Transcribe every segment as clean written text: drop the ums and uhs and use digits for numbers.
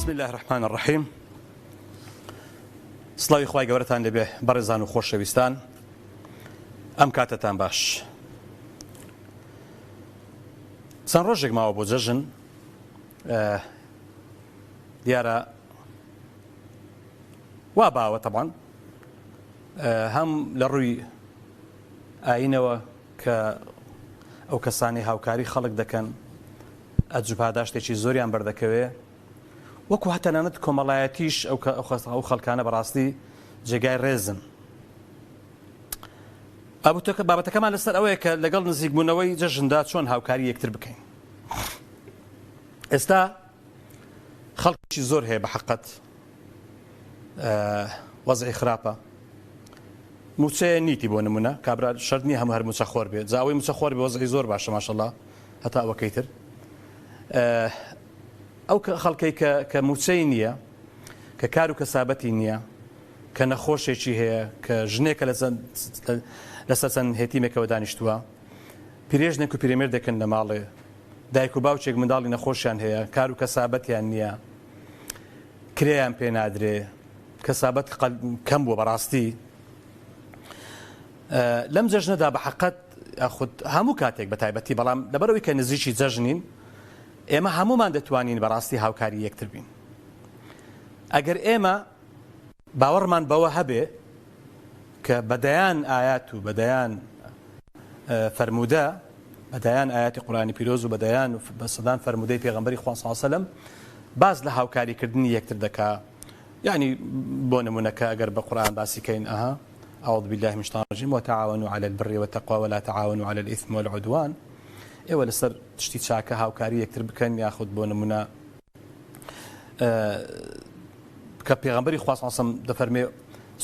بسم الله الرحمن الرحيم. سڵاوی خوای گەورەتان لەبێ بەڕێزان و خۆشەویستان، ئەم کاتتان باش. چەند ڕۆژێک ماوە بۆ جەژن، دیارە وا باوە تەبعاً هەم لە ڕووی ئاینەوە کە ئەو کەسانی هاوکاری خەڵک دەکەن ئەجوبادا شتێکی زۆریان بەردەکەوێ، وەکو هەتەنانەت کۆمەڵایەتیش ئەو خەڵکانە بەڕاستی جێگای ڕێزن. بابەتەکەمان لەسەر ئەوەیە کە لەگەڵ نزیکبوونەوەی جەژندا چۆن هاوکاری یەکتر بکەین. ئێستا خەڵکی زۆر هەیە بە حەقەت وەزعی خراپە، موچەیە نیتی بۆ نمونە، کابرا شەرت نییە هەموو هەر موچەخۆر بێت، جا ئەوەی موچەخۆر بێ وەزعی زۆر باشە ماشەڵڵا هەتا ئەوەکەی تر. ئەو خەڵکەی کە موچەی نییە، کە کار و کەسابەتی نییە، کە نەخۆشێکی هەیە، کە ژنێکە لەسەر چەند هێتیمێکەوە دانیشتووە، پیرێژنێک و پیرەمێردێکن لە ماڵێ، دایک و باوچێک منداڵی نەخۆشیان هەیە، کار و کەسابەتیان نییە، کرێیان پێ نادرێ، کەسابەت کەم بووە بەڕاستی. لەم جەژنەدا بە حەقەت هەموو کاتێک بە تایبەتی، بەڵام لەبەرەوەی کە نزیکی جەژنین، ئێمە هەمومان دەتوانین بەڕاستی هاوکاری یەکتر بین. ئەگەر ئێمە باوەڕمان بەوە هەبێ کە بەدەیان ئايات و بەدەیان فەرموودە، بەدەیان ئاياتی قورآنی پیرۆز و بەدەیان بەسەدان فەرموودەی پێغەمبەری خوا صلی الله علیه و سلم باز لە هاوکاریکردنی یەکتر دەکا. یعنی بۆ نمونەکە ئەگەر بە قورآن باسی کەین، أعوذ بالله من الشيطان الرجيم وتعاونوا على البر والتقوى ولا تعاونوا على الإثم والعدوان. ئێوە لەسەر شتی چاکە هاوکاری یەکتر بکەن، یاخود بۆ نمونە کە پێغەمبەری خوا صلی الله علیه و سلم دەفەرمێ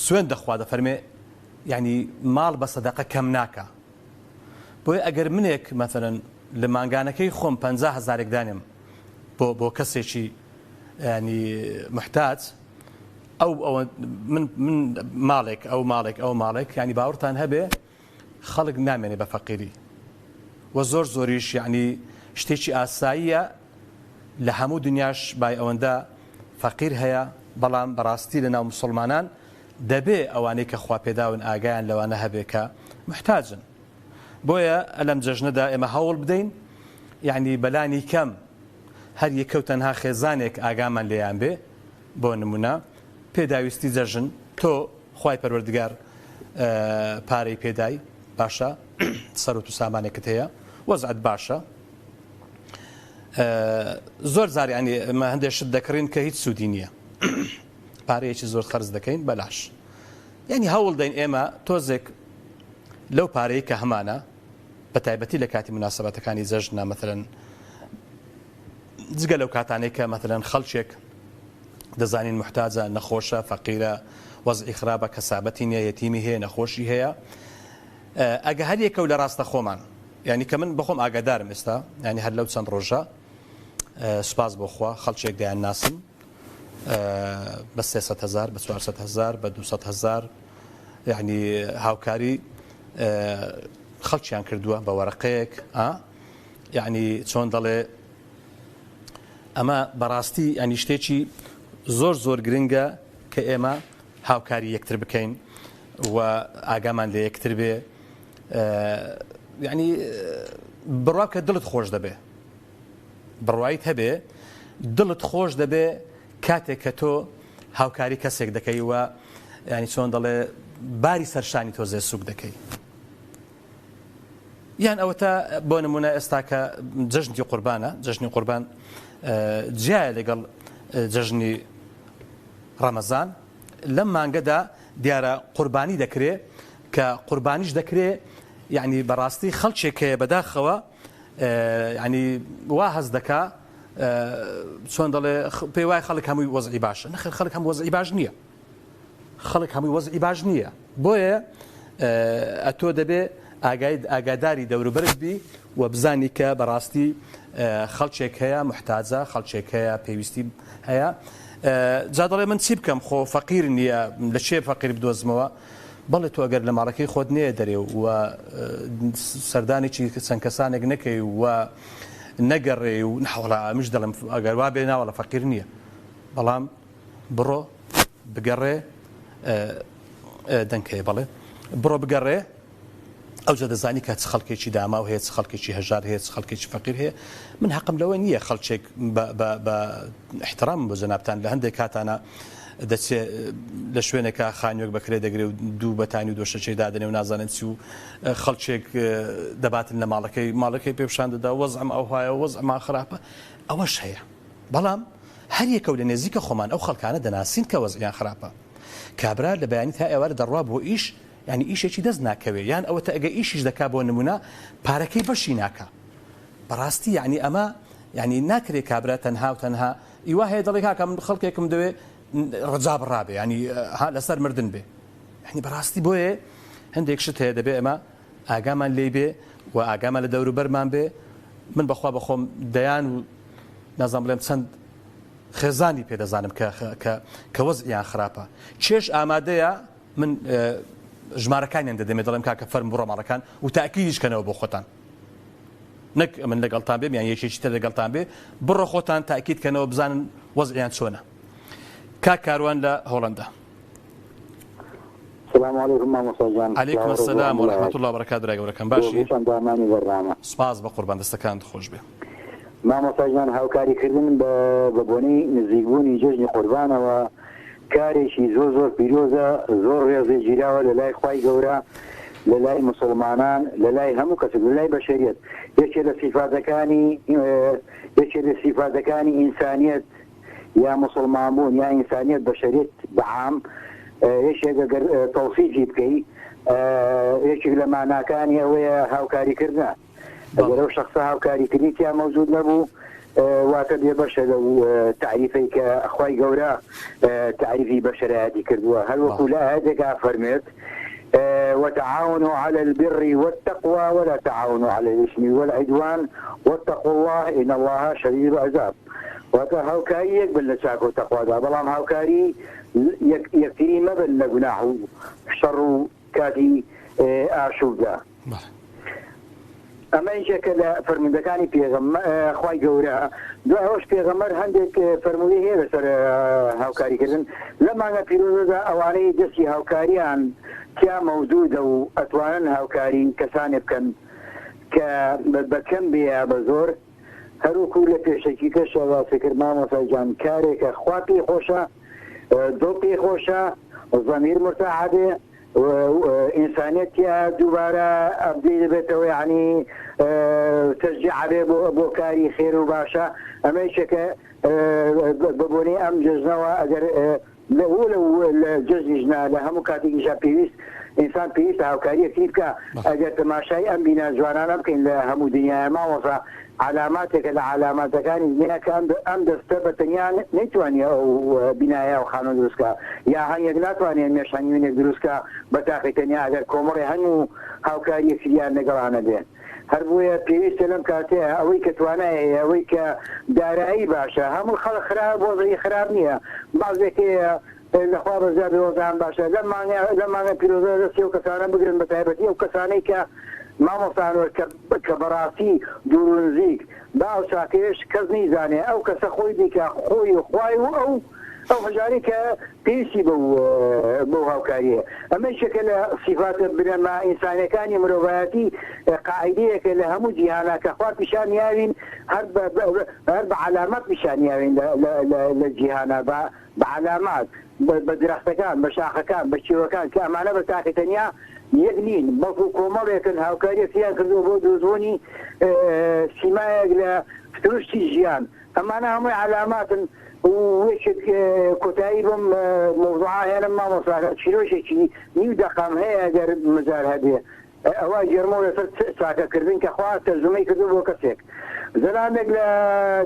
سوێن دەخوا، دەفەرمێ یعنی ماڵ بە سەدەقە کەم ناکە. بۆیە ئەگەر منێک مەثەلەن لە مانگانەکەی خۆم 50,000 دانم بۆ کەسێکی ینی محتاج، ئەو من ماڵێک ئەو ماڵێک ینی باوەڕتان هەبێ خەڵک نامێنێ بە فەقیری، و زۆر زۆریش یعنی شتێکی ئاساییە لە هەموو دنیاش بای ئەوەندە فەقیر هەیە، بەڵام بەڕاستی لە ناو موسڵمانان دەبێ ئەوانەی کە خوا پێداون ئاگایان لەوانە هەبێ کە محتاجن. بۆیە ئەلەم جەژنەدا ئێمە هەوڵ بدەین، یعنی بەلانی کەم هەر یەکەو تەنها خێزانێک ئاگامان لێیان بێ. بۆ نمونە پێداویستی جەژن، تۆ خوای پەروەردگار پارەی پێدای، باشە، سەرۆت و سامانێکت هەیە، وەزعت باشە، زۆر زار ینی ئەمە هەندێک شت دەکڕین کە هیچ سوودی نییە، پارەیەکی زۆر خەرج دەکەین بەلاش. یعنی هەوڵ دەین ئێمە تۆزێک لەو پارەیە کە هەمانە، بە تایبەتی لە کاتی مناسبەتەکانی جەژنە، مەثەلەن جگە لەو کاتانەی کە مەثەلەن خەڵکێک دەزانین محتاجە، نەخۆشە، فەقیرە، وەزعی خراپە، کەسابەتی نییە، یەتیمی هەیە، نەخۆشی هەیە، ئەگە هەر یەکەو لە ڕاستە خۆمان، یعنی کە من بەخۆم ئاگادارم ئێستا، ینی هەر لەو چەند ڕۆژە سوپاس بۆ خوا خەڵکێک دەیان ناسم بە 300,000 بە 400,000 بە 200,000 یعنی هاوکاری خەڵکیان کردووە بە وەرەقەیەک، یعنی چۆن دەڵێ ئەمە بەڕاستی ینی شتێکی زۆر زۆر گرنگە کە ئێمە هاوکاری یەکتر بکەین و ئاگامان لە یەکتر بێ. یعنی بڕوا کە دڵت خۆش دەبێ، بڕوایت هەبێ دڵت خۆش دەبێ کاتێک کە تۆ هاوکاری کەسێک دەکەی و ینی چۆن دەڵێ باری سەرشانی تۆ زێ سوک دەکەی. یان ئەوە تا بۆ نمونە ئێستا کە جەژنی قوربانە، جەژنی قوربان جیایە لەگەڵ جەژنی ڕەمەزان. لەم مانگەدا دیارە قوربانی دەکرێ، کە قوربانیش دەکرێ یعنی بەڕاستی خەڵکێکەیە بەداخەوە ینی وا هەز دەکا، چۆن دەڵێ پێی وای خەڵک هەمووی وەزعی باشە. نەخێر، خەڵک هەموو وەزعی باش نییە، خەڵک هەمووی وەزعی باش نییە. بۆیە ئەتۆ دەبێ ئاگاداری دەوروبەرت بی و بزانی کە بەڕاستی خەڵکێک هەیە محتاجە، خەڵکێک هەیە پێویستی هەیە. جا دەڵێ من چی بکەم، خۆ فەقیر نییە، لە چێ فەقیر بدۆزمەوە؟ بەڵێ تۆ ئەگەر لە ماڵەکەی خۆت نێ دەرێ و سەردانێکی چەند کەسانێک نەکەی و نەگەڕێ و ناوەڵا ئەمیش دەڵێم ئەگەر وا بێ ناوەڵە فەقیر نییە، بەڵام بڕۆ بگەڕێ دەنکەیە بەڵێ بڕۆ بگەڕێ ئەو جە دەزانی کە چ خەڵکێکی داما و هەیە چ خەڵکێکی هەژار هەیە چ خەڵکێکی فەقیر هەیە من حەقم لەوە نییە خەڵکێک بە احترام بۆ جەنابتان لە هەندێک کاتانە دەچێت لە شوێنێکە خانیۆک بەکرێ دەگرێ و دوو بەتانی و دۆشەچەی دادنێ و نازانێت چی و خەڵکێک دەباتن لە ماڵەکەی پێشان دەدا وەزعم ئەو هایە وەزعما خراپە ئەوەش هەیە بەڵام هەر یەکە لە نێزیکە خۆمان ئەو خەڵکانە دەناسین کە وەزعیان خراپە کابرا لە بەیانی تا ئێوارە دەڕوا بۆ ئیش ینی ئیشێکی دەست ناکەوێ یان ئەوە تا ئەگە ئیشیش دەکا بۆ نمونە پارەکەی بەشی ناکە بەڕاستی یعنی ئەمە ینی ناکرێت کابرا تەنها و تەنها ئیوا هەیە دەڵێ کاکە من خەڵکێکم دەوێ ڕجا بڕابێ ینی لەسەر مردن بێ ینی بەڕاستی بۆیە هەندێک شت هەیە دەبێ ئەمە ئاگامان لێ بێ و ئاگامان لە دەوروبەرمان بێ من بەخوا بەخۆم دەیان و نازانم بڵێم چەند خێزانی پێدەزانم کە وەزعیان خراپە چێش ئامادەیە من ژمارەکانیان دەدەمێت دەڵێم کاکە فەرم بڕۆ ماڵەکان و تاکیدیش کەنەوە بۆ خۆتان نەک من لەگەڵتان بێ یان یەکێکی تر لەگەڵتان بێ بڕۆ خۆتان تاکید کەنەوە بزانن وەزعیان چۆنە کاک کاروان لە هۆڵەندا. السلام عليكم مامۆستا جان. عەلەیکوم السەلام وەرەحمەتوڵڵا وبەرەکاتوو برای گەورەکەم باشی دامانی بەرنامە سپاس بە قوربان دەستەکانت خۆش بێ. مامۆستا جان هاوکاریکردن بە بۆنەی نزیکبوونی جژنی قوربانەوە کارێکی زۆر پیرۆزە زۆر ڕێزی گیراوە لە لای خوای گەورە لە لای مسلمانان لە لای هەموو کەسێک لە لای بەشەریەت یەکێک لە سیفاتەکانی ئینسانیەت یا مسلمان بوون یا ئینسانیەت بەشەریەت بەعام یەکێک ئەگەر تەوسیفی بکەی یەکێک لە ماناکانی ئەوەیە هاوکاریکردنە ئەگەر ئەو شەخصە هاوکاریکردنی تیا مەوجود نەبوو واتە بێ بەشە لەو تعریفەی کە خوای گەورە تعریفی بەشەرایەتی کردووە هەروەکو لە ئاەتێکا فەرمێت وتعاونوا على البر والتقوى ولا تعاونوا على الإثم والعدوان واتقوا الله إن الله شديد العذاب واتە هاوکاری یەک بن لە چاک و تەقوادا بەڵام هاوکاری یەکتری مەبن لە گوناح و شەڕ و کاتی ئاشوبدا ئەمە یەکێکە لە فەرموودەکانی خوای گەورە دوای ئەوەش پێغەمبەر هەندێک فەرموودەی هەیە لەسەر هاوکاریکردن لە مانگە پیرۆزەدا ئەوانەی دەستی هاوکاریان تیا مەوجودە و ئەتوانن هاوکاری کەسانێ بکەن کە بەکەم بێ بە زۆر هەروکو لە پێشەکی کەشەوە فکر مامۆستا جان کارێکە خوا پێی خۆشە دڵ پێی خۆشە زەمیر مرتاحەبێ ئینسانیەتە دووبارە ئەبدی دەبێتەوە یعنی تەشجیع بێ بۆ کاری خێر و باشە ئەمە یەکێکە بەبوونی ئەم جژنەوە ئەگەر لە جژنیژنا لە هەموو کاتێکیشا پێویست ئینسان پێویستە هاوکاریەتی بکە ئەگەر تەماشای ئەم بینە جوانانە بکەین لە هەموو دنیای ماوەسا علاماتێکە لە علاماتەکانی دنیاکە ئەم دەستە بەتەنیا نەیتوانێت ئەو بینایە و خانۆ دروستکە یا هەنگێک ناتوانێت مێشانی وێنێک دروستکە بە تاقیتەنیا ئەگەر کۆمەڵی هەموو هاوکاری فریان لەگەڵانە بێن هەر بۆیە پێویستە لەم کاتەیە ئەوەی کە توانایە ئەوەی کە دارایی باشە هەموو خەڵک خراپ بۆزەی خراپ نییە بازێکەیە لەخوا بەزار ڕۆزان باشە لە مانگە پیرۆزە دەستی و کەسانە بگرن بە تایبەتی ئەو کەسانەی کە مامۆستانەوە کە بەڕاستی دوورنزیک با ئەو چاکەیەش کەس نەیزانێ ئەو کەسە خۆی دیکە خۆی و خوای و ئەو هەژاری کە پێویستی بەو هاوکاریە ئەمە یەکێکە لە سیفاتە بنەما ئینسانیەکانی مرۆڤایەتی قاعیدەیەکە لە هەموو جیهانە کە خوا پیشانیاوین هەر بە علامات پیشانیاوین لە جیهانە بە علامات بە درەختەکان بە شاخەکان بە چێوەکان کە ئەمانە بە تاقیتەنیا یەک نین بەڵکو کۆمەڵێکن هاوکاریەتیان کردو بۆ دۆزبوونی سیمایەک لە فتروشتی ژیان ئەمانە هەمووی علاماتن وەکێک کۆتایی بم مۆزوعا هێنم مامۆستا چیرۆشێکی نیو دەقام هەیە ئەگەر مەجال هەبێ ئەوە گەرمەوە لەسەر چاکەکردن کە خوا تەرجمەی کردو بۆ کەسێک زەلامێک لە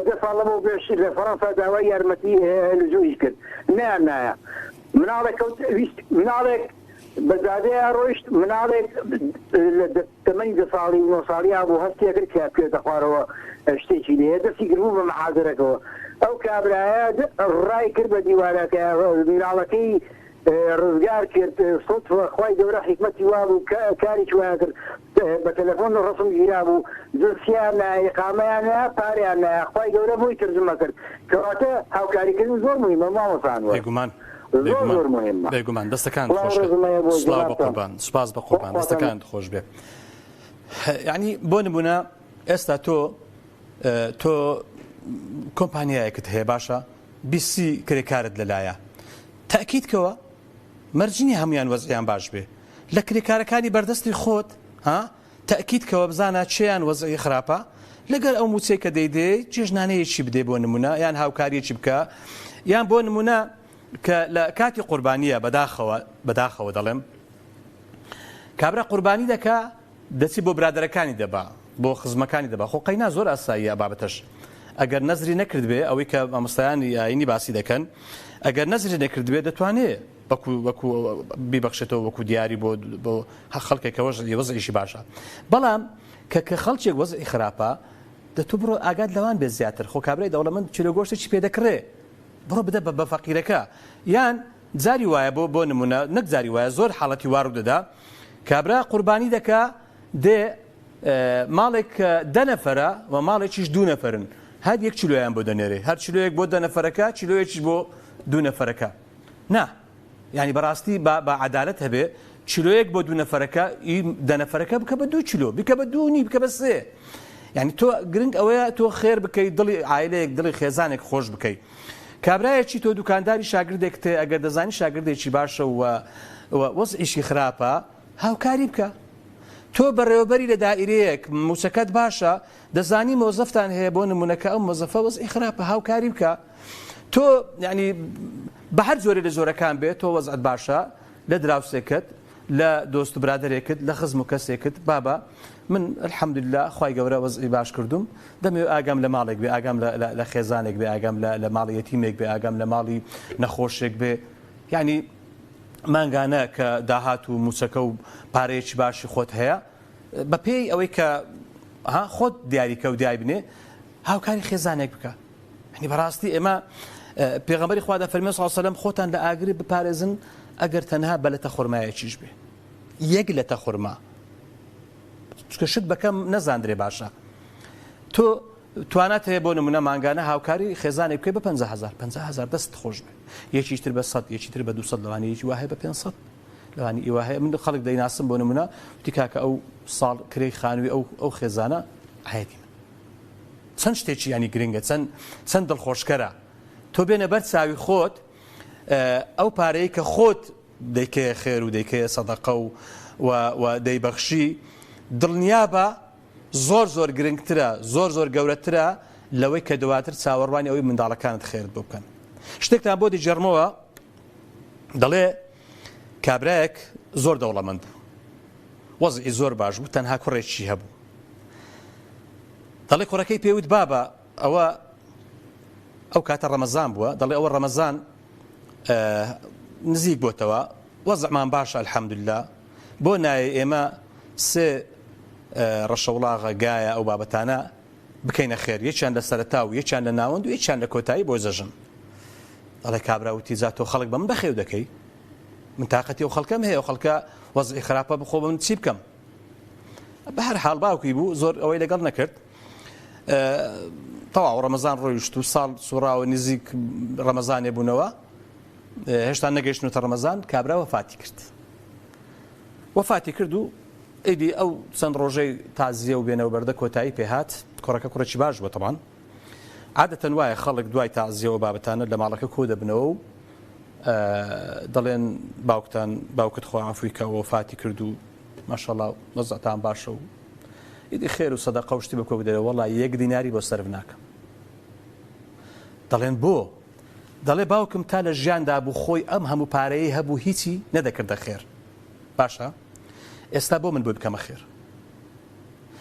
دە ساڵە بۆ پێش لە فەڕەنسا داوای یارمەتی لزووی کرد نایە مناڵێک بەزادەیە ڕۆیشت مناڵێک لە تەمەنی دە ساڵی نۆ ساڵیا بۆ هەستێ کرد کە پێتە خوارەوە شتێکی لێ دەستی گربوو بە مەحازرەکەەوە ئەو کابرایە ڕای کرد بە دیوارەکە مناڵەکەی ڕزگار کرد سڵ خوای گەورە حکمەتی وا بوو کاری وایە کرد بە تەلەفۆن ڕسم گیرا بوو جنسیان ئیقامەیان پاریان خوای گەورە بۆی ترجمە کرد کەواتە هاوکاریکردن زۆر مهمە مامۆستان بێگومان زۆر مهمە بێگومان دەستەکان خۆش سڵاو بە قوربان سوپاس بە قوربان دەستەکان خۆش بێ یعنی بۆ نمونە ئێستا تۆ کۆمپانیایەکت هەیە باشە بیستی کرێکارت لەلایە تاکیدکەوە مەرجنی هەمویان وەزعیان باش بێ لە کرێکارەکانی بەردەستی خۆت تاکیدکەوە بزانە چیان وەزعی خراپە لەگەر ئەو موچەی کە دەیدێ جێژنانەیەکی بدێ بۆ نمونە یان هاوکاریەکی بکە یان بۆ نمونە کە لە کاتی قوربانیە بەداخەوە دەڵێم کابرا قوربانی دەکا دەچی بۆ برادەرەکانی دەبا بۆ خزمەکانی دەبا خۆ قەینا زۆر ئاساییە بابەتەش ئەگەر نەزری نەکرد بێ ئەوەی کە مامۆستایانی ئاینی باسی دەکەن ئەگەر نەزری نەکرد بێ دەتوانێت وەکو بیبەخشێتەوە وەکو دیاری بۆ خەڵکێکەوە وەزعیشی باشە بەڵام کە خەڵکێک وەزعی خراپە دەتوو بڕۆ ئاگات لەوان بێ زیاتر خۆ کابرای دەوڵەمەند چیرۆگۆشتێکی پێ دەکڕێ بڕۆ بدە بە فەقیرەکە یان جاری وایە بۆ نمونە نەک جاری وایە زۆر حاڵەتی وارو دەدا کابرا قوربانی دەکا دێ ماڵێک 10 نەفەرە و ماڵێکیش 2 نەفەرن هەر 1 کیلۆیان بۆ دەنێرێ هەر کیلۆیەک بۆ 10 نەفەرەکە کیلۆیەکیش بۆ 2 نەفەرەکە نا یعنی بەڕاستی بە عەدالەت هەبێ کیلۆیەک بۆ 2 نەفەرەکە 10 نەفەرەکە بکە بە 2 کیلۆ بکە بە 2.5 بکە بە 3 یعنی تۆ گرنگ ئەوەیە تۆ خێر بکەیت دڵی عایلەیەک دڵی خێزانێک خۆش بکەیت کابرایەکی تۆ دوکانداری شاگردێک تێ ئەگەر دەزانی شاگردێکی باشە و وەزعیشی خراپە هاوکاری بکە تۆ بەڕێوەبەری لە دائیرەیەک موچەکەت باشە دەزانی مۆزەفتان هەیە بۆ نمونونەکە ئەو مۆزەفە وەزعی خراپە هاوکاری بکە تۆ یعنی بە هەر زۆرێ لە زۆرەکان بێت تۆ وەزعت باشە لە دراوسێکت لە دۆست و برادێکت لە خزم و کەسێکت بابە من الحەمدوللا خوای گەورە وەزعی باش کردوم دەمەوێت ئاگام لە ماڵێک بێ ئاگام لە خێزانێک بێ ئاگام لە ماڵی یەتیمێک بێ ئاگام لە ماڵی نەخۆشێک بێ یعنی مانگانە کە داهات و موچەکە و پارەیەکی باشی خۆت هەیە بە پێی ئەوەی کە خۆت دیاریکە و دیای بنێ هاوکاری خێزانێک بکە یعنی بەڕاستی ئێمە پێغەمبەری خوا دەفەرمێ صلی الله علیه و سلم خۆتان لە ئاگری بپارێزن ئەگەر تەنها بە لەتە خورمایەکیش بێ یەک لەتە خورما چکە شت بەکەم نەزاندرێ باشە تۆ توانات هەیە بۆ نمونە مانگانە هاوکاری خێزانێک بکەی بە 50,000 دەست خۆش بێ یەکیتر بە 100 یەکیتر بە 200 لەوانەیەکی وهەیە بە 500 لەوانی ئیوهەیە من خەڵک دەیناسم بۆ نمونە وتی کاکە ئەو ساڵ کرێی خانووی ئەو خێزانە عایەتی من چەند شتێکی ینی گرنگە چەند دڵخۆشکەرە تۆ بێنە بەر چاوی خۆت ئەو پارەی کە خۆت دەیکەیە خێر و دەیکەیە سەدەقە و دەیبەخشی دڵنیابە زۆر گرنگترە زۆر گەورەترە لەوەی کە دواتر چاوەڕوانی ئەوەی منداڵەکانت خێرت بۆ بکەن شتێکتان بۆ دیجەرمەوە دەڵێ کابرایەک زۆر دەوڵەمەند بوو وەزعی زۆر باش بوو تەنها کوڕێکی هەبوو دەڵێ کوڕەکەی پێوت بابە ئەو کاتە ڕەمەزان بووە دەڵێ ئەوە ڕەمەزان نزیک بۆتەوە وەزعمان باشە الحەمدوللا بۆ نایە ئێمە سێ ڕەشەوڵاغە گایە ئەو بابەتانە بکەینە خێر یەکیان لە سەرەتا و یەکیان لە ناوەند و یەکیان لە کۆتایی بۆ زەژن دەڵێ کابراوتی زاتۆ خەڵک بە من بەخێو دەکەی من تااقەتی ئەو خەڵکەم هەیە ئەو خەڵکە وەزعی خراپە بخۆ بە من چی بکەم بە هەر حاڵ باوکی بوو زۆر ئەوەی لەگەڵ نەکرد تەواو ڕەمەزان ڕۆیشت و ساڵ سوڕاوە نزیک ڕەمەزانێ بوونەوە هێشتا نەگەیشتنەوە ڕەمەزان کابرا وەفاتی کرد و ئیدی ئەو چەند ڕۆژەی تازیە و بێنەوە بەردە کۆتایی پێهات کوڕەکە کوڕێکی باش بووە تەمان عادەتەن وایە خەڵک دوای تازیەوە بابەتانە لە ماڵەکە کۆ دەبنەوە و دەڵێن باوکت خۆ عەفوی کە وەفاتی کرد و ماشەڵڵا وەزعتان باشە و ئیدی خێر و سەدەقە و شتی بکۆ بدەرێ وەڵڵا 1 دیناری بۆ سەرف ناکەم دەڵێن بۆ دەڵێ باوکم تا لە ژیاندا بوو خۆی ئەم هەموو پارەیە هەبوو هیچی نەدەکردە خێر باشە ئێستا بۆ من بۆ بکەمە خێر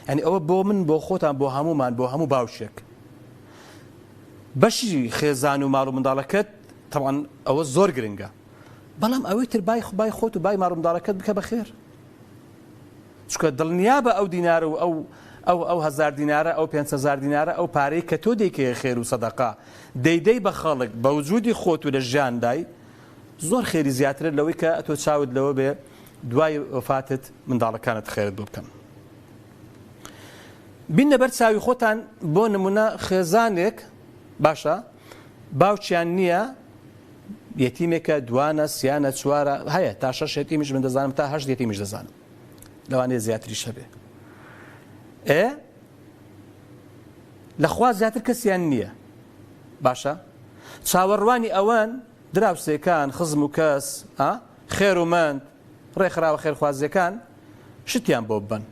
یعنی ئەوە بۆ من بۆ خۆتان بۆ هەمومان بۆ هەموو باوشێک بەشی خێزان و ماڵ و منداڵەکەت تەوان ئەوە زۆر گرنگە بەڵام ئەوەی تر بای خۆت و بای ماڵ و منداڵەکەت بکە بە خێر چکە دڵنیا بە ئەو دینارە و ئەو 1000 دینارە ئەو 500 دینارە ئەو پارەی کە تۆ دەیکەیە خێر و سەدەقا دەیدەی بە خەڵک بە وجودی خۆت و لە ژیاندای زۆر خێری زیاترە لەوەی کە تۆ چاوت لەوە بێ دوای وفاتت منداڵەکانت خێرت بۆ بکەن بینە بەر چاوی خۆتان بۆ نمونە خێزانێک باشە باوچیان نییە یەتیمێکە دوانە سیانە چوارە هەیە تا 6 یەتیمیش من دەزانم تا 8 یەتیمیش دەزانم لەوانەیە زیاتریش هەبێ لەخوا زیاتر کەسیان نییە باشە چاوەڕوانی ئەوان دراوسێکان خزم و کەس خێرومەند ڕێکخراوە خێرخوازیەکان شتیان بۆ ببن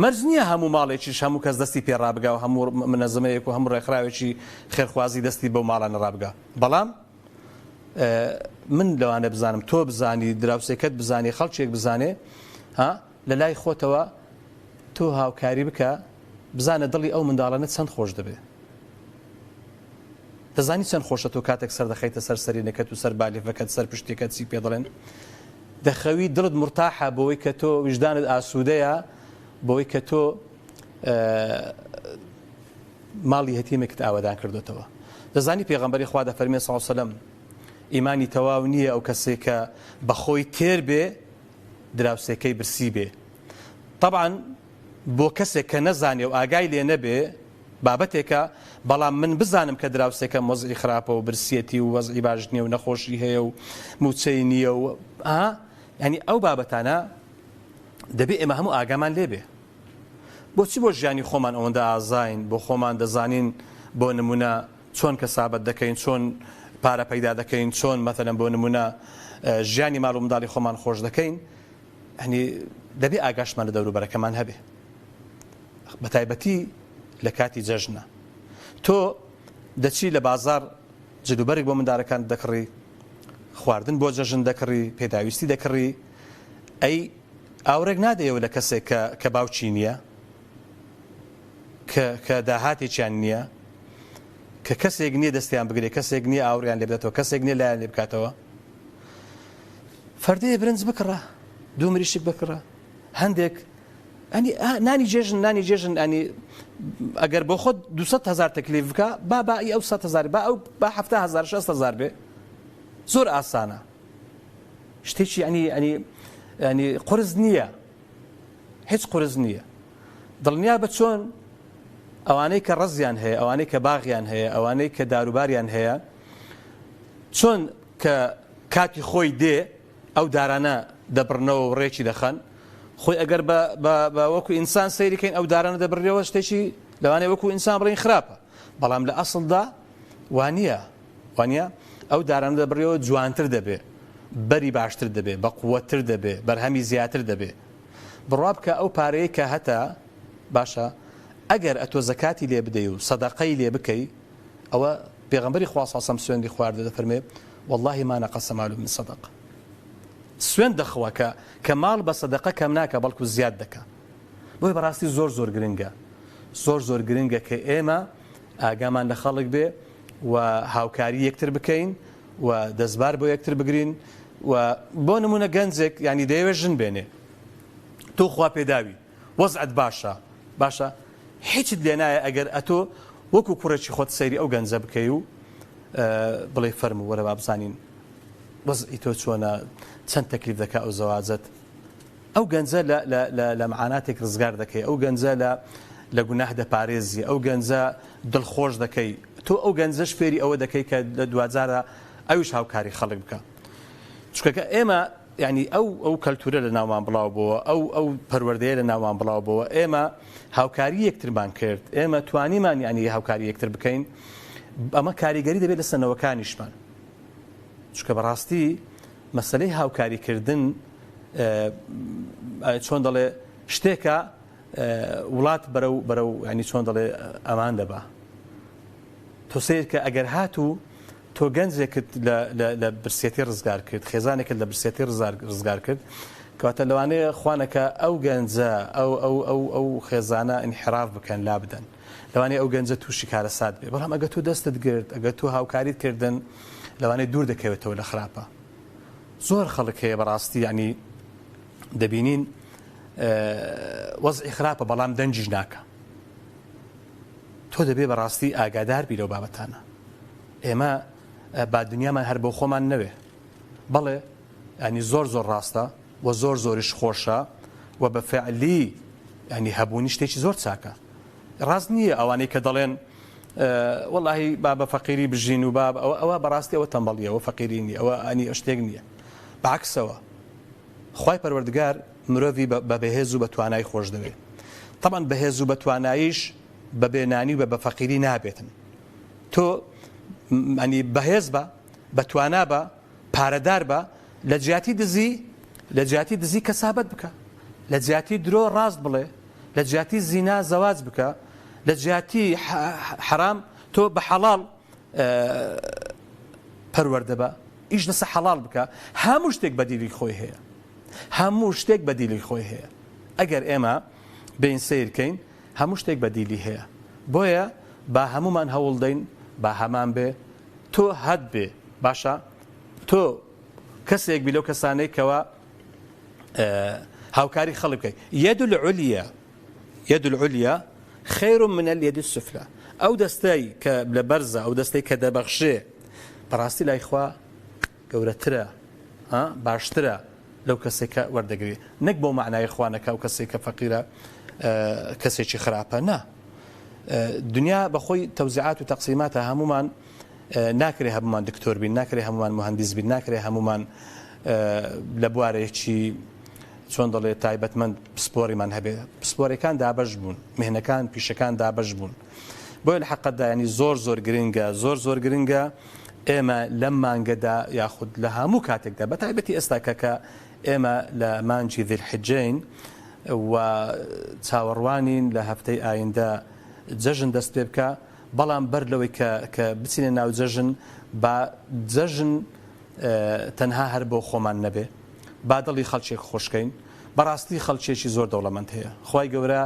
مەرج نییە هەموو ماڵێکیش هەموو کەس دەستی پێڕابگا و هەموو منەزمەیەک و هەموو ڕێکخراوێکی خێرخوازی دەستی بەو ماڵانە ڕابگا بەڵام من لەوانە بزانم تۆ بزانی دراوسێکت بزانێ خەڵکێک بزانێ لە لای خۆتەوە تۆ هاوکاری بکە بزانە دڵی ئەو منداڵانە چەند خۆش دەبێ دەزانی چەند خۆشە تۆ کاتێک سەر دەخەیتە سەر سەرینەکەت و سەر بالێفەکەت سەر پشتێکەت چی پێ دەڵێن دەخەوی دڵت مرتاحە بەوەی کە تۆ وجدانت ئاسوودەیە بۆی کە تۆ ماڵی هەتیمێکت ئاوادان کردوتەوە دەزانی پێغەمبەری خوا دەفەرمێ صلی الله علیه و سلم ئیمانی تەواو نییە ئەو کەسێک کە بەخۆی تێر بێ دراوسێکەی برسی بێ طبعا بۆ کەسێک کە نەزانێ و ئاگای لێ نەبێ بابەتێکە بەڵام من بزانم کە دراوسێکە مۆزعی خراپە و برسیەتی و وەزعی باش نییە و نەخۆشی هەیە و موچەی نییە و ینی ئەو بابەتانە دەبێ ئێمە هەموو ئاگامان لێبێ بۆچی بۆ ژیانی خۆمان ئەوەندە ئازاین بۆ خۆمان دەزانین بۆ نمونە چۆن کەسابەت دەکەین چۆن پارە پەیدا دەکەین چۆن مەثەلەن بۆ نمونە ژیانی ماڵ و منداڵی خۆمان خۆش دەکەین هەنی دەبێ ئاگاشمان لە دەوروبەرەکەمان هەبێ بە تایبەتی لە کاتی جەژنە تۆ دەچی لە بازار جلوبەرێک بۆ منداڵەکان دەکڕی خواردن بۆ جەژن دەکڕی پێداویستی دەکڕی ئەی ئاورێک نادەیەوە لە کەسێک کە باوچی نییە کە داهاتێکیان نییە کە کەسێک نییە دەستیان بگرێت کەسێک نییە ئاوریان لێ بداتەوە کەسێک نییە لایەن لێ بکاتەوە فەردەیە برنج بکڕە دوو مریشک بکڕە هەندێک نانی جێژن ئەنی ئەگەر بۆ خۆت 200,000 تەکلیف بکە با ئەو 100,000 با 70,000 60,000 بێ زۆر ئاسانە شتێکی ینی قرس نییە هیچ قرس نییە دڵنیا بە چۆن ئەوانەی کە ڕزیان هەیە ئەوانەی کە باغیان هەیە ئەوانەی کە داروباریان هەیە چۆن کە کاتی خۆی دێ ئەو دارانە دەبڕنەوە و ڕێکی دەخەن خۆی ئەگەر بە وەکو ئینسان سەیریکەین ئەو دارانە دەبڕێەوە شتێکی لەوانەیە وەکو ئینسان بڕین خراپە بەڵام لە ئەسڵدا وانە ئەو دارانە دەبڕێەوە جوانتر دەبێ بەری باشتر دەبێ بە قووەتر دەبێ بەرهەمی زیاتر دەبێ بڕوا بکە ئەو پارەیە کە هەتا باشە ئەگەر ئەتۆ زەکاتی لێ بدەی و سەدەقەی لێ بکەی ئەوە پێغەمبەری خوا صلی الله علیه و سوێندی خواردە دەفەرمێ والله ما نقص مال من صدقه سوێند دەخوا کە ماڵ بە سەدەقە کەم ناکە بەڵکو زیاد دەکە بۆی بەڕاستی زۆر گرنگە زۆر گرنگە کە ئێمە ئاگامان لە خەڵک بێ و هاوکاری یەکتر بکەین و دەستبار بۆ یەکتر بگرین و بۆ نمونە گەنجێک ینی دەیەوێت ژن بێنێ تۆ خوا پێداوی وەزعت باشە هیچت لێ نایە ئەگەر ئەتۆ وەکو کوڕێکی خۆت سەیری ئەو گەنجە بکەی و بڵێ فەرموو وەرە با بزانین وەزعی تۆ چۆنە چەند تەکلیف دەکا ئەو زەواجت ئەو گەنجە لە معاناتێک ڕزگار دەکەی ئەو گەنجە لە گوناه دەپارێزی ئەو گەنجە دڵخۆش دەکەی تۆ ئەو گەنجەش فێری ئەوە دەکەی کە لە دوجارە ئەویش هاوکاری خەڵک بکە چونکە ئێمە ینی ئەو کەلتورە لە ناومان بڵاو بووە ئەو پەروەردەیە لە ناومان بڵاو بووە ئێمە هاوکاری یەکترمان کرد ئێمە توانیمان ینی هاوکاری یەکتر بکەین ئەمە کاریگەری دەبێت لە سەرنەوەکانیشمان چونکە بەڕاستی مەسەلەی هاوکاریکردن چۆن دەڵێ شتێکە وڵات بەرەو ینی چۆن دەڵێ ئەمان دەبا تۆ سیر کە ئەگەر هاتوو تۆ گەنجێکت لە برسێتی ڕزگار کرد خێزانێکت لە برسێتی ڕزگار کرد کەواتە لەوانەیە خوانەکە ئەو گەنجە ئەو خێزانە انحراف بکەن لا بدەن لەوانەیە ئەو گەنجە تووشی کارە سات بێ بەڵام ئەگە تۆ دەستت گرت ئەگە تۆ هاوکاریت کردن لەوانەیە دوور دەکەوێتەوە لە خراپە زۆر خەڵک هەیە بەڕاستی ینی دەبینین وەزعی خراپە بەڵام دەنجیش ناکە تۆ دەبێ بەڕاستی ئاگادار بی لەو بابەتانە ئێمە با دنیامان هەر بۆ خۆمان نەوێ بەڵێ ینی زۆر ڕاستە و زۆریش خۆشە و بە فعلی ینی هەبوونی شتێکی زۆر چاکە ڕاست نییە ئەوانەی کە دەڵێن واللهی با بە فەقیری بژین و باب ئەوە بەڕاستی ئەوە تەمبەڵیە ئەوە فەقیری نیە ئەوە ئەنی شتێک نییە بەعکسەوە خوای پەروەردگار مرۆڤی بە بەهێز و بە توانایی خۆش دەوێت طبعا بەهێز و بە تواناییش بە بێنانی و بە فەقیری نابێتن تۆ ئەنی بەهێز بە بە توانا بە پارەدار بە لە جیاتی دزی کەسابەت بکە لە جیاتی درۆ ڕاست بڵێ لە جیاتی زینا زەواج بکە لە جیاتی حرام تۆ بە حەڵاڵ پەروەردە بە ئیش لەسەر حەڵاڵ بکە هەموو شتێک بەدیلی خۆی هەیە هەموو شتێک بەدیلی خۆی هەیە ئەگەر ئێمە بین سیرکەین هەموو شتێک بەدیلی هەیە بۆیە با هەمومان هەوڵ دەین با هەمان بێ تۆ هەت بێ باشە تۆ کەسێک بی لەو کەسانەی کەوە هاوکاری خەڵک بکەیت يد العليا خير من اليد السفلى ئەو دەستەی کە لە بەرزە ئەو دەستەی کە دەبەخشێ بەڕاستی لای خوا گەورەترە باشترە لەو کەسێکە وەردەگری نەک بۆ معنای خوانەکە ئەو کەسێکە فەقیرە کەسێکی خراپە نا دنیا بەخۆی تەوزیعات و تەقسیماتە هەمومان ناکرێ هەمومان دکتۆر بین ناکرێ هەمومان مهندس بین ناکرێ هەمومان لە بوارێکی چۆن دەڵێ تایبەتمەند پسپۆریمان هەبێ پسپۆرەکان دابەش بوون مهنەکان پیشەکان دابەش بوون بۆیە لە حەقەتدا ینی زۆر گرنگە زۆر گرنگە ئێمە لەم مانگەدا یاخود لە هەموو کاتێکدا بە تایبەتی ئێستا کە ئێمە لە مانجی ذیلحیجەین و چاوەڕوانین لە هەفتەی ئایندە جەژن دەست پێ بکە بەڵام بەر لەوەی کە بچینە ناو جەژن با جەژن تەنها هەر بۆ خۆمان نەبێ با دڵی خەڵکێک خۆشکەین بەڕاستی خەڵکێکی زۆر دەوڵەمەند هەیە خوای گەورە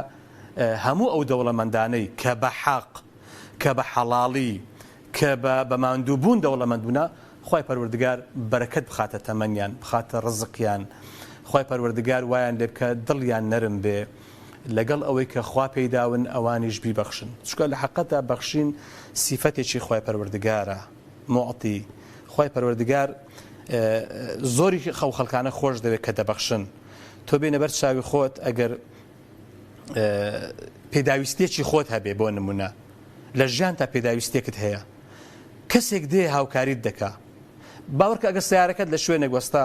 هەموو ئەو دەوڵەمەندانەی کە بە حەق کە بە حەڵاڵی کە بە ماندووبوون دەوڵەمەندبوونە خوای پەروەردگار بەرەکەت بخاتە تەمەنیان بخاتە ڕزقیان خوای پەروەردگار وایان لێ بکە دڵیان نەرم بێ لەگەڵ ئەوەی کە خوا پێیداون ئەوانیش بیبەخشن چونکە لە حەقەتە بەخشین سیفەتێکی خوای پەروەردگارە معطی خوای پەروەردگار زۆری خەو خەڵکانە خۆش دەوێت کە دەبەخشن تۆ بێنە بەر چاوی خۆت ئەگەر پێداویستێکی خۆت هەبێ بۆ نمونە لە ژیان تا پێداویستێکت هەیە کەسێک دێ هاوکاریت دەکا باوەڕکە ئەگەر سیارەکەت لە شوێنێک وەستا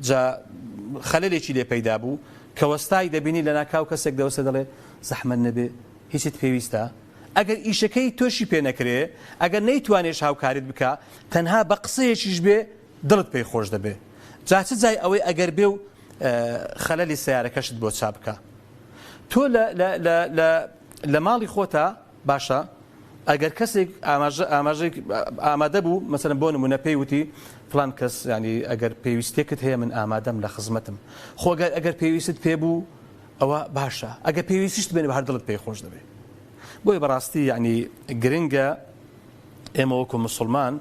جا خەلەلێکی لێ پەیدا بوو کە وەستای دەبینی لە ناکاو کەسێک دەوەستە دەڵێ زەحمەت نەبێ هیچت پێویستە ئەگەر ئیشەکەی تۆشی پێ نەکرێ ئەگەر نەیتوانێش هاوکاریت بکە تەنها بە قسەیەکیش بێ دڵت پێی خۆش دەبێ جا چ جای ئەوەی ئەگەر بێ و خەلەلی سیارەکەشت بۆ چاپ بکە تۆ لە ماڵی خۆتە باشە ئەگەر کەسێک ئامادە بوو مەسەلەن بۆ نمونە پێی وتی فلان کەس ینی ئەگەر پێویستێکت هەیە من ئامادەم لە خزمەتم خۆگەر ئەگەر پێویستت پێ بوو ئەوە باشە ئەگەر پێویستیشت بێنێ بە هەر دڵت پێی خۆش دەبێت بۆی بەڕاستی ینی گرنگە ئێمە وەکو موسڵمان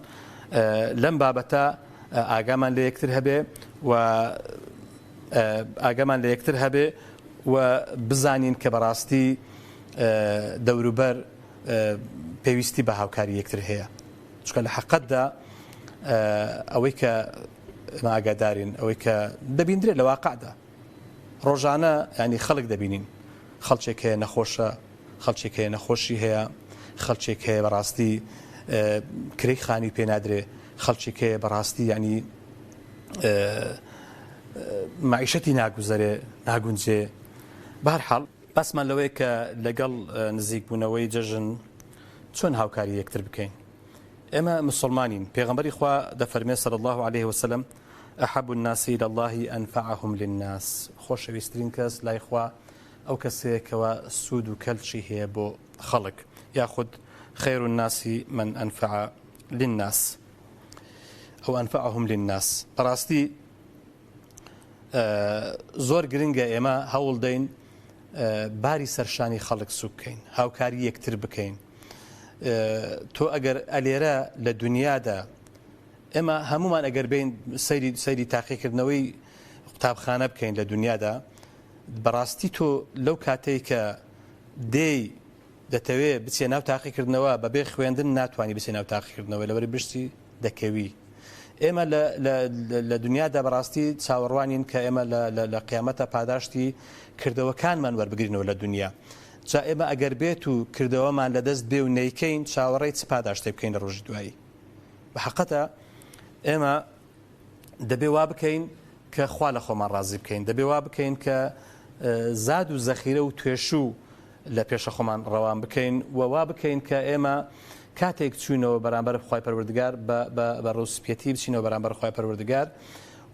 لەم بابەتە ئاگامان لە یەکتر هەبێ و ئاگامان لە یەکتر هەبێ و بزانین کە بەڕاستی دەوروبەر پێویستی بە هاوکاری یەکتر هەیە چونکە لە حەقەتدا ئەوەی کە ئاگادارین ئەوەی کە دەبیندرێت لە واقعدا ڕۆژانە ینی خەڵک دەبینین خەڵکێک هەیە نەخۆشە خەڵکێک هەیە نەخۆشی هەیە خەڵکێک هەیە بەڕاستی کرێی خانی پێ نادرێ خەڵکێک هەیە بەڕاستی ینی معیشەتی ناگوزەرێ ناگونجێ بەهەرحاڵ باسمان لەوەی کە لەگەڵ نزیکبوونەوەی جەژن چۆن هاوکاری یەکتر بکەین ئێمە مسلمانین پێغەمبەری خوا دەفەرمێ صلی الله عليه وسلم أحب الناس إلى الله أنفعهم للناس خۆشەویستترین کەس لای خوا ئەو کەسێکەوە سوود و کەلچی هەیە بۆ خەڵک یاخود خير الناس من أنفع للناس أو أنفعهم للناس بەڕاستی زۆر گرنگە ئێمە هەوڵ دەین باری سەرشانی خەڵک سوک بکەین هاوکاری یەکتر بکەین تۆ ئەگەر ئەلێرە لە دنیادا ئێمە هەمومان ئەگەر بین سەیری تاقیکردنەوەی قوتابخانە بکەین لە دنیادا بەڕاستی تۆ لەو کاتەی کە دێی دەتەوێت بچێ ناو تاقیکردنەوە بەبێ خوێندن ناتوانانی بچێ ناو تاقیکردنەوە لەبەر برسی دەکەوی ئێمە لە دنیادا بەڕاستی چاوەڕوانین کە ئێمە لە قیامەتە پاداشتی کردەوەکانمان وەربگرینەوە لە دنیا جا ئێمە ئەگەر بێت و کردەوەمان لەدەست بێ و نەیکەین چاوەڕێی چ پاداشتێ بکەین لە ڕۆژی دوایی بە حەقەتە ئێمە دەبێ وا بکەین کە خوا لە خۆمان ڕازی بکەین دەبێ وا بکەین کە زاد و زەخیرە و توێشوو لە پێشە خۆمان ڕەوان بکەین و وا بکەین کە ئێمە کاتێک چوینەوە بەرامبەر خۆی پەروەردگار بە ڕووسپێتی بچینەوە بەرامبەر خۆی پەروەردگار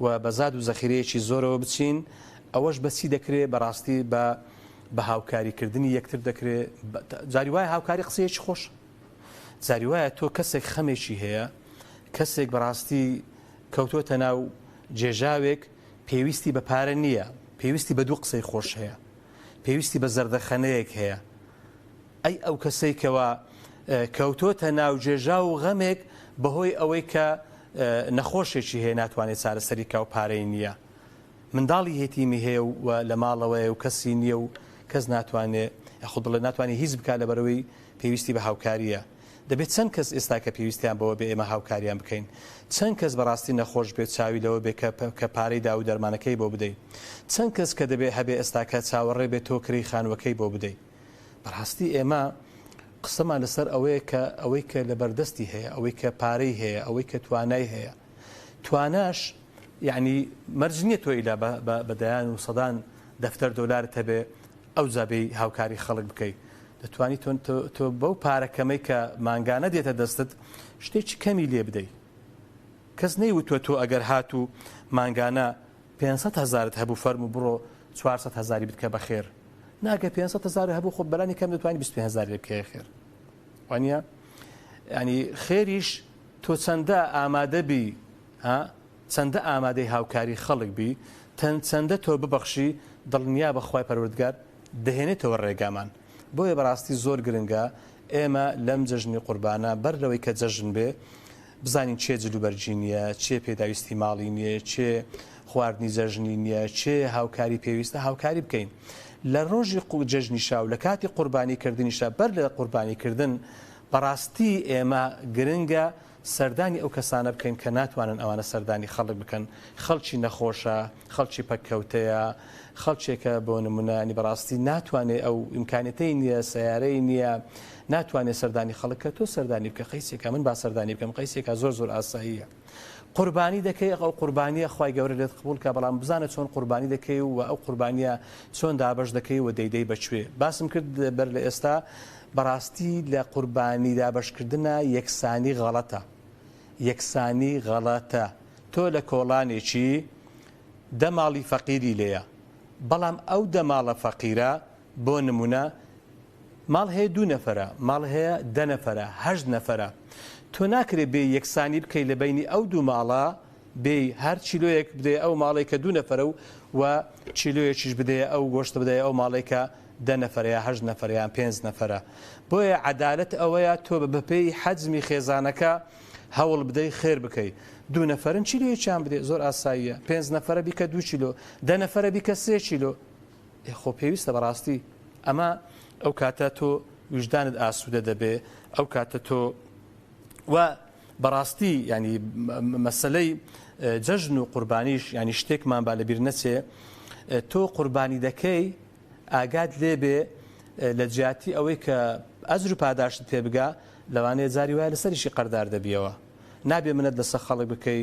و بە زاد و زەخیرەیەکی زۆرەوە بچین ئەوەش بەچی دەکرێت بەڕاستی بە هاوکاریکردنی یەکتر دەکرێت جاری وایە هاوکاری قسەیەکی خۆش جاری وایە تۆ کەسێک خەمێکی هەیە کەسێک بەڕاستی کەوتۆتە ناو جێژاوێک پێویستی بە پارە نییە پێویستی بە دوو قسەی خۆش هەیە پێویستی بە زەردەخەنەیەک هەیە ئەی ئەو کەسێکەوە کەوتۆتە ناو جێژا و غەمێک بەهۆی ئەوەی کە نەخۆشێکی هەیە ناتوانێت چارەسەری کا و پارەی نییە منداڵی هێتیمی هەیە و لە ماڵەوەی و کەسی نییە و کەس ناتوانێت خۆ بڵێ ناتوانێت هیچ بکات لەبەرەوەی پێویستی بە هاوکاریە دەبێت چەند کەس ئێستا کە پێویستیان بەوە بێ ئێمە هاوکاریان بکەین چەند کەس بەڕاستی نەخۆش بێت چاوی لەوە بێ کە پارەی دا و دەرمانەکەی بۆ بدەیت چەند کەس کە دەبێت هەبێ ئێستا کە چاوەڕێ بێت تۆکری خانوەکەی بۆ بدەیت بەڕاستی ئێمە قسەمان لەسەر ئەوەی کە لە بەردەستی هەیە ئەوەی کە پارەی هەیە ئەوەی کە توانای هەیە تواناش یعنی مەرج نییە تۆ ئیلا بەدایان و سەدان دەفتەر دۆلارت هەبێ ئەو جابەی هاوکاری خەڵک بکەیت دەتوانی تۆ بەو پارەکەمەی کە مانگانە دێتە دەستت شتێکی کەمی لێ بدەیت کەس نەیوتوە تۆ ئەگەر هات و مانگانە 500,000 هەبوو فەرم و بڕۆ 400,000 بکە بەخێر ناکە 500,000 هەبوو خۆ بەلانی کەم دەتوانی 25,000 لێ بکەی خێر وانە ینی خێریش تۆ چەندە ئامادە بی چەندە ئامادەی هاوکاری خەڵک بی چەندە تۆ ببەخشی دڵنیا بەخوای پەروەردگار دەهێنێتەوە ڕێگامان بۆیە بەڕاستی زۆر گرنگە ئێمە لەم جەژنی قوربانە بەر لەوەی کە جەژن بێ بزانین چێ جلوبەرجی نییە چێ پێداویستی ماڵی نییە چێ خواردنی جەژنی نییە چێ هاوکاری پێویستە هاوکاری بکەین لە ڕۆژی جەژنی شاو لە کاتی قوربانیکردنیشە بەر لە قوربانیکردن بەڕاستی ئێمە گرنگە سەردانی ئەو کەسانە بکەین کە ناتوانن ئەوانە سەردانی خەڵک بکەن خەڵکی نەخۆشە خەڵکی پەککەوتەیە خەڵکێکە بۆ نمونانی بەڕاستی ناتوانێت ئەو ئیمکانەتەی نییە سیارەی نییە ناتوانێت سەردانی خەڵکە تۆ سەردانی بکە قەیسێکە من با سەردانی بکەم قەیسێکە زۆر ئاساییە قوربانی دەکەی ئەو قوربانیە خوای گەورە لێت قبول کە بەڵام بزانە چۆن قوربانی دەکەی و ئەو قوربانیە چۆن دابەش دەکەی و دەیدەی بەکوێ باسم کرد بەر لە ئێستا بەڕاستی لە قوربانی دابەشکردنە یەکسانی غەڵەتە یەکسانی غەڵەتە تۆ لە کۆڵانێکی دە ماڵی فەقیری لێیە بەڵام ئەو دە ماڵە فەقیرە بۆ نمونە ماڵ هەیە 2 نەفەرە ماڵ هەیە 10 نەفەرە 8 نەفەرە تۆ ناکرێت بێ یەکسانی بکەی لە بینی ئەو 2 ماڵە بێ هەر چیلۆیەک بدەیە ئەو ماڵی کە 2 نەفەرە و چیلۆیەکیش بدەیە ئەو گۆشتە بدەیە ئەو ماڵی کە 10 نەفەرەیە 8 نەفەریان 5 نەفەرە بۆیە عەدالەت ئەوەیە تۆ بەپێی حەجمی خێزانەکە هەوڵ بدەی خێر بکەی 2 نەفەرن چیلۆیەکیان بدێ زۆر ئاساییە 5 نەفەرە بیکە 2 چیلۆ 10 نەفەرە بیکە 3 چیلۆ خۆ پێویستە بەڕاستی ئەمە ئەو کاتە تۆ وجدانت ئاسوودە دەبێ ئەو کاتە تۆ و بەڕاستی ینی مەسلەی جەژن و قوربانیش ینی شتێکمان با لەبیر نەچێ تۆ قوربانی دەکەی ئاگات لێبێ لە جیاتی ئەوەی کە ئەجر و پاداشت پێ بگا لەوانەیە جاری وایە لەسەریشی قەردار دەبیەوە نابێ منەت لەسەر خەڵک بکەی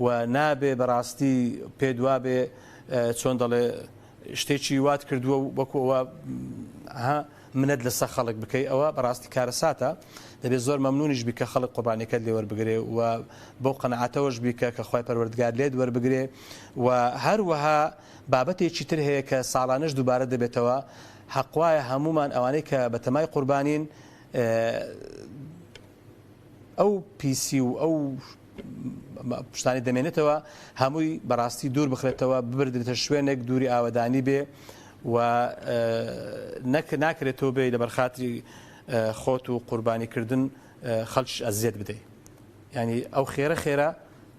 و نابێ بەڕاستی پێدوا بێ چۆن دەڵێ شتێکی وات کردووە وەکوەوە منەت لەسەر خەڵک بکەی ئەوە بەڕاستی کارەساتە دەبێت زۆر مەمنونیش بیکە خەڵک قوربانیەکەت لێ وەربگرێ و بەو قەنەعەتەوەش بیکە کە خوای پەروەردگار لێت وەربگرێ و هەروەها بابەتێکی تر هەیە کە ساڵانەش دووبارە دەبێتەوە حەقوایە هەمومان ئەوانەی کە بە تەمای قوربانین ئەو پیسی و ئەو پشتانی دەمێنێتەوە هەمووی بەڕاستی دوور بخرێتەوە ببردێتە شوێنێک دووری ئاوەدانی بێ و ناکرێتەوە بێ لە بەرخاتری خۆت و قوربانیکردن خەڵکیش ئەزیێت بدەیت ینی ئەو خێرە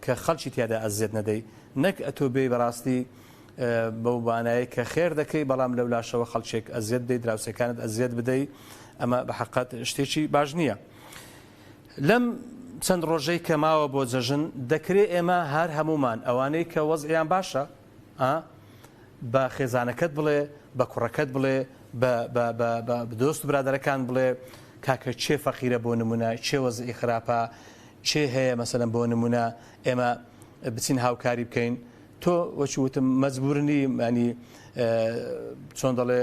کە خەڵکی تیادا ئەزیێت نەدەی نەک ئەتۆ بێ بەڕاستی بەو بانایی کە خێر دەکەی بەڵام لەو لاشەوە خەڵکێک ئەزیێت بدەیت دراوسەکانت ئەزیێت بدەیت ئەمە بە حەقەت شتێکی باش نییە لەم چەند ڕۆژەی کە ماوە بۆ جەژن دەکرێت ئێمە هەر هەمومان ئەوانەی کە وەزعیان باشە بە خێزانەکەت بڵێ بە کوڕەکەت بڵێ بە دۆست و برادەرەکان بڵێ کاکە چێ فەقیرە بۆ نمونە چێ وەزعی خراپە چێ هەیە مەسەلەن بۆ نمونە ئێمە بچین هاوکاری بکەین تۆ وەچی وتم مەجبورنی ینی چۆن دەڵێ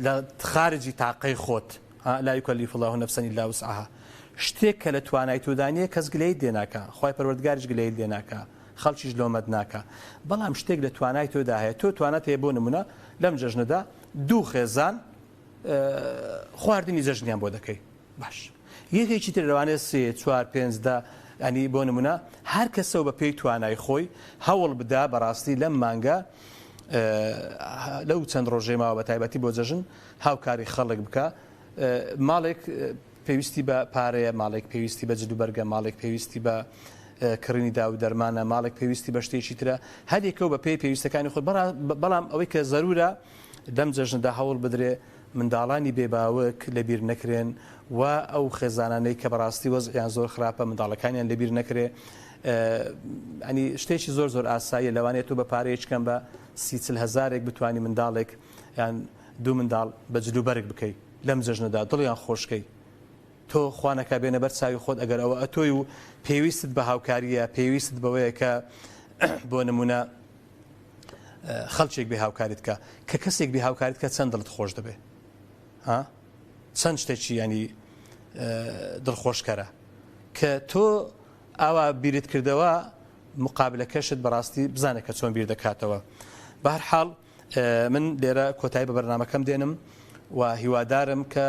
لە خارجی تاقەی خۆت لا يكلف الله نفسا الا وسعها شتێک کە لە توانای تۆدانیە کەس گلەی دێناکە خی پەروەردگاریش گلەی دێناکە خەڵکیش لۆمەد ناکە بەڵام شتێک لە توانای تۆدا هەیە تۆ توانەت هەیە بۆ نمونە لەم جەژنەدا دوو خێزان خواردنی جەژنیان بۆ دەکەی باش یەکێکی تر لەوانێ سێ چوار پێنجدا ئەنی بۆ نمونە هەر کەسەوە بە پێی توانای خۆی هەوڵ بدا بەڕاستی لەم مانگە لەو چەند ڕۆژەی ماوە بە تایبەتی بۆ جەژن هاوکاری خەڵک بکە ماڵێک پێویستی بە پارەیە ماڵێک پێویستی بە جلوبەرگە ماڵێک پێویستی بە کڕینی دا و دەرمانە ماڵێک پێویستی بە شتێکی ترە هەرێکەوە بە پێی پێویستەکانی خۆت بەڵام ئەوەی کە زەرورە دەم جەژندا هەوڵ بدرێ منداڵانی بێباوک لەبیر نەکرێن و ئەو خێزانانەی کە بەڕاستی وەزعیان زۆر خراپە منداڵەکانیان لەبیر نەکرێ ئەنی شتێکی زۆر زۆر ئاساییە لەوانێت و بە پارەیەکەم بە 30,000 بتوانانی منداڵێک یان دوو منداڵ بە جلوبەرگ بکەیت لەم جەژنەدا دڵیان خۆشکەی تۆ خوانەکە بێنە بەر چاوی خۆت ئەگەر ئەوە ئەتۆی و پێویستت بە هاوکاریە پێویستت بەوەیە کە بۆ نمونە خەڵکێک بێ هاوکاریت کە کەسێک بێ هاوکاریت کە چەند دڵت خۆش دەبێ چەند شتێکی ینی دڵخۆشکەرە کە تۆ ئاوا بیرت کردەوە مقابلەکەشت بەڕاستی بزانێت کە چۆن بیر دەکاتەوە بە هەر حاڵ من لێرە کۆتایی بە بەرنامەکەم دێنم و هیوادارم کە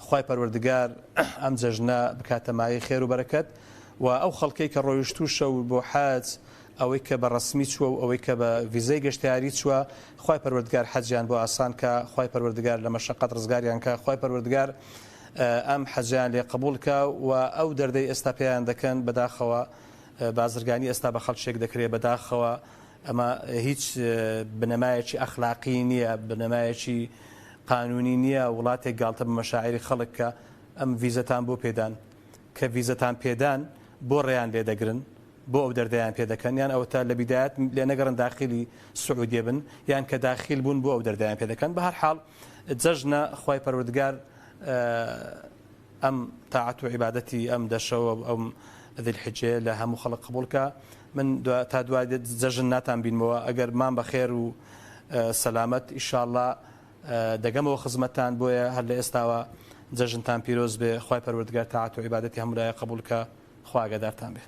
خی پەروەردگار ئەم جەژنە بکاتەمایی خێر و بەرەکەت و ئەو خەڵکەی کە ڕۆیشتوشە و بۆ حاج ئەوەی کە بە ڕسمی چووە و ئەوەی کە بە ڤیزەی گەشتیاری چووە خی پەروەردگار حەجیان بۆ ئاسان کە خی پەروەردگار لە مەشەقەت ڕزگاریان کە خی پەروەردگار ئەم حەجیان لێ قبولکە و ئەو دەردەی ئێستا پێیان دەکەن بەداخەوە بازرگانی ئێستا بە خەڵکێک دەکرێت بەداخەوە ئەمە هیچ بنەمایەکی ئەخلاقی نییە بنەمایەکی قانونی نییە وڵاتێک گاڵتە بە مەشاعری خەڵک کە ئەم ڤیزەتان بۆ پێدان کە ڤیزەتان پێدان بۆ ڕێیان لێ دەگرن بۆ ئەو دەردەیان پێ دەکەن یان ئەو تا لە بیدایەت لێ نەگەڕن داخلی سعودیە بن یان کە داخل بوون بۆ ئەو دەردەیان پێ دەکەن بە هەر حاڵ جەژنە خی پەروەردگار ئەم تاعەت و عیبادەتی ئەم دەشەوە ئەم ذیلحیجە لە هەموو خەڵک قبولکە من تا دوای جەژن ناتان بینمەوە ئەگەر مان بەخێر و سەلامەت ئیشاءڵڵا دەگەمەوە خزمەتتان بۆیە هەر لە ئێستاوە جەژنتان پیرۆز بێ خی پەروەردگار تاعەت و عیبادەتی هەموو لایە قبولکە خوا ئاگادارتان بێ